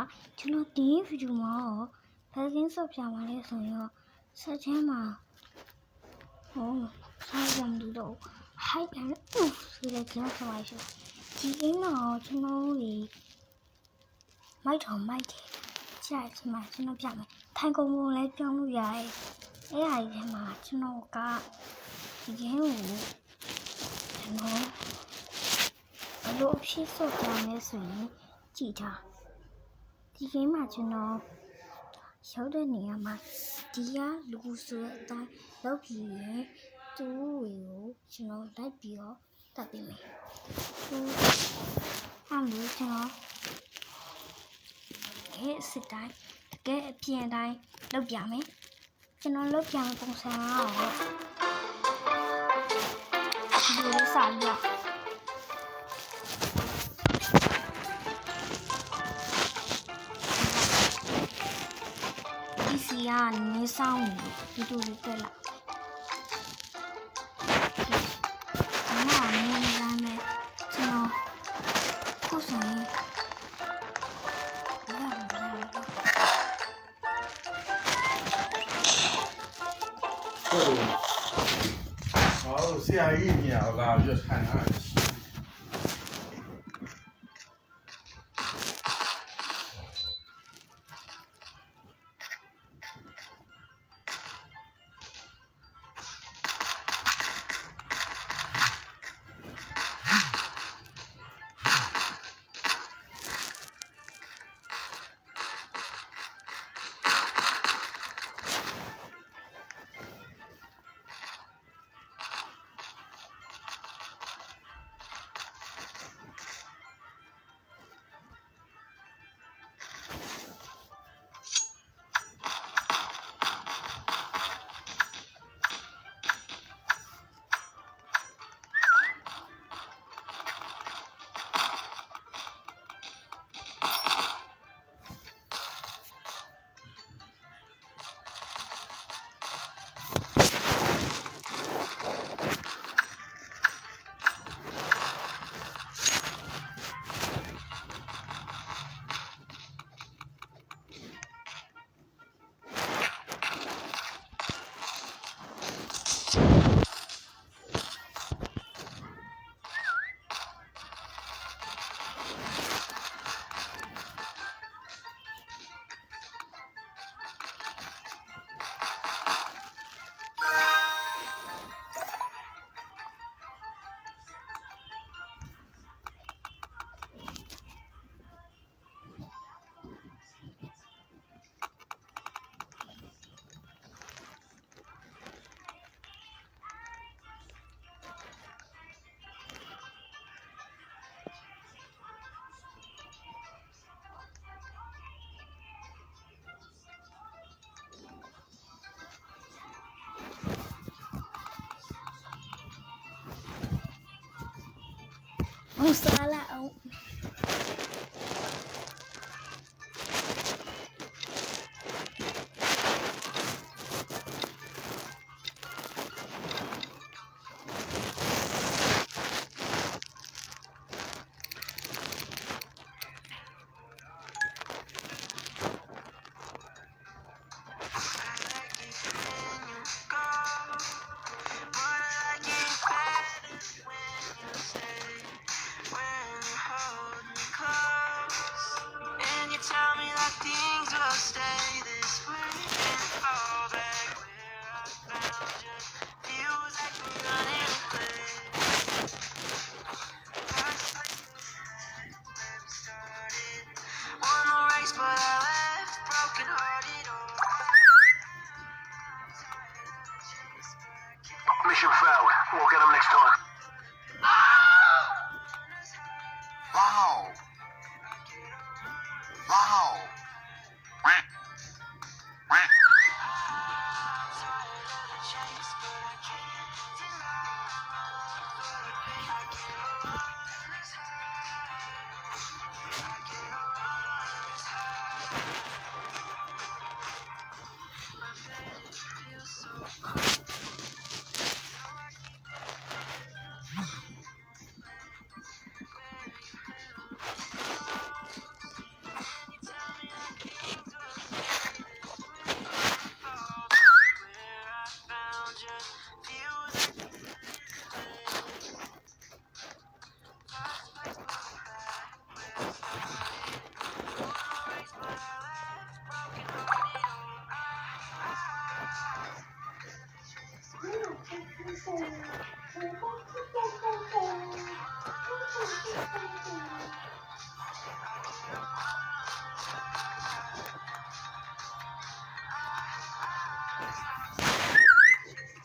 ပါကျွန်တော်ဒီဗီဒီယိုမှာဘယ်ကင်းဆော့ပြမှာလဲဆိုရင်ဆက်ချင်းမှာဆိုင်ရမ်လို့ high and oof ဆိုတဲ့ကင်းဆော့ပါရှင်ဒီကင်းတော့ကျွန်တော်မိုက်ထောင်မိုက်တယ်ကြာချင်မှကျွန်တော်ပြမယ်ထိုင်ကုန်ပုံလည်းပြောင်းလို့ရတယ်အဲ့ဟာကြီးထဲမှာကျွန်တော်ကဒီကင်းကိုကျွန်တော်ဘယ်လိုအဖြစ်ဆော့ပြလဲဆိုရင်ကြည့်ထားဒီကင်းမှာကျွန်တော်ရောက်တဲ့နေရာမှာဒီကလူဆိုတဲ့အတိုင်းလောက်ပြီးရင်သူ့ကိုကျွန်တော်လိုက်ပြီးတော့တတ်ပေးမယ်သူအဲ့လိုကျွန်တော်စစ်တိုင်းတကယ်အပြင်တိုင်းလုပ်ပြမယ်ကျွန်တော်လုပ်ပြမယ့်ပုံစံကတော့ဒီလိုစာရဒီစီကနေဆောင်ဒီလိုလေးတက်လာကျွန်တော်အနေနဲ့လည်းကျွန်တော်ကိုယ်ဆိုင်ဆရာကြီးညလာပြီးထိုင်ထားတယ်စားလိုက်အောင်Mission failed. We'll get them next time. Wow. Wow.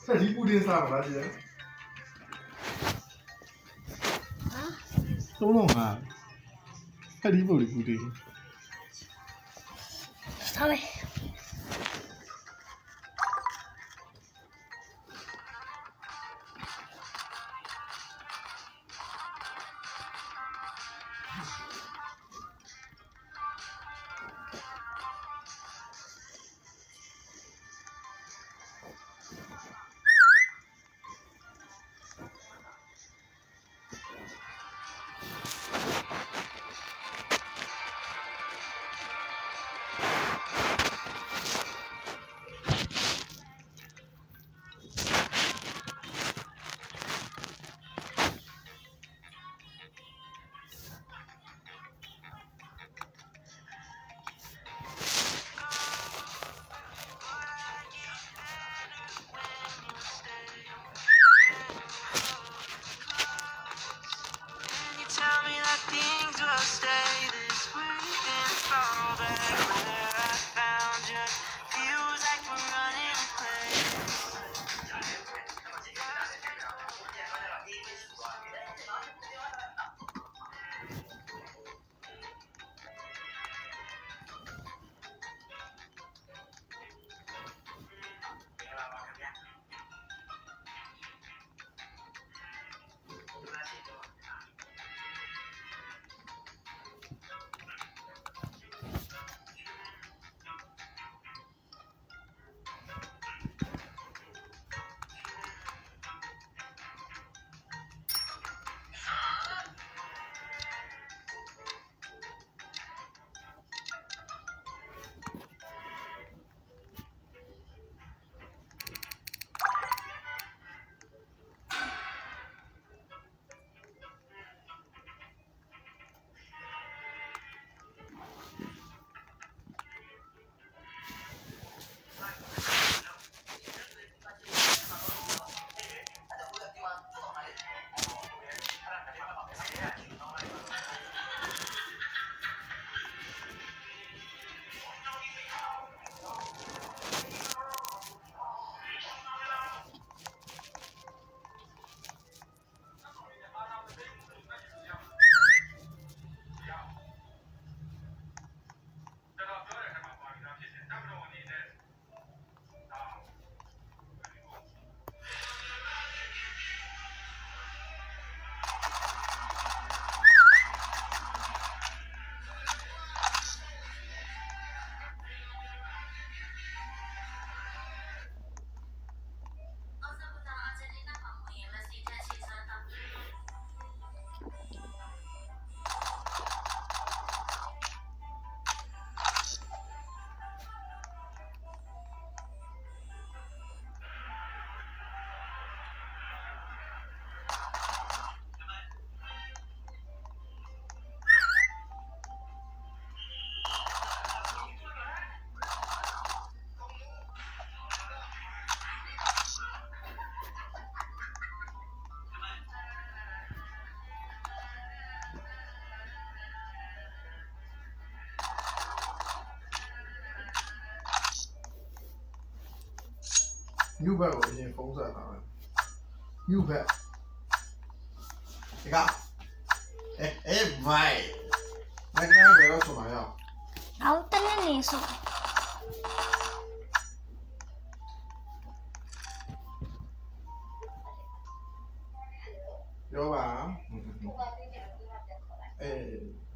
这离布丁啥了？姐？都弄啊！这离不离布丁？စားမယ် You tell me that things will stay this way, then fall back where I found you. Feels like we're running in place. New ဘက်ကိုအရင်ဖုံးဆက်ထားမယ် New ဘက်ဒီကအေးဘိုင်မင်းကလည်းတော့ဆိုပါရော နောက်တစ်နေ့နေဆို ပြောပါအေး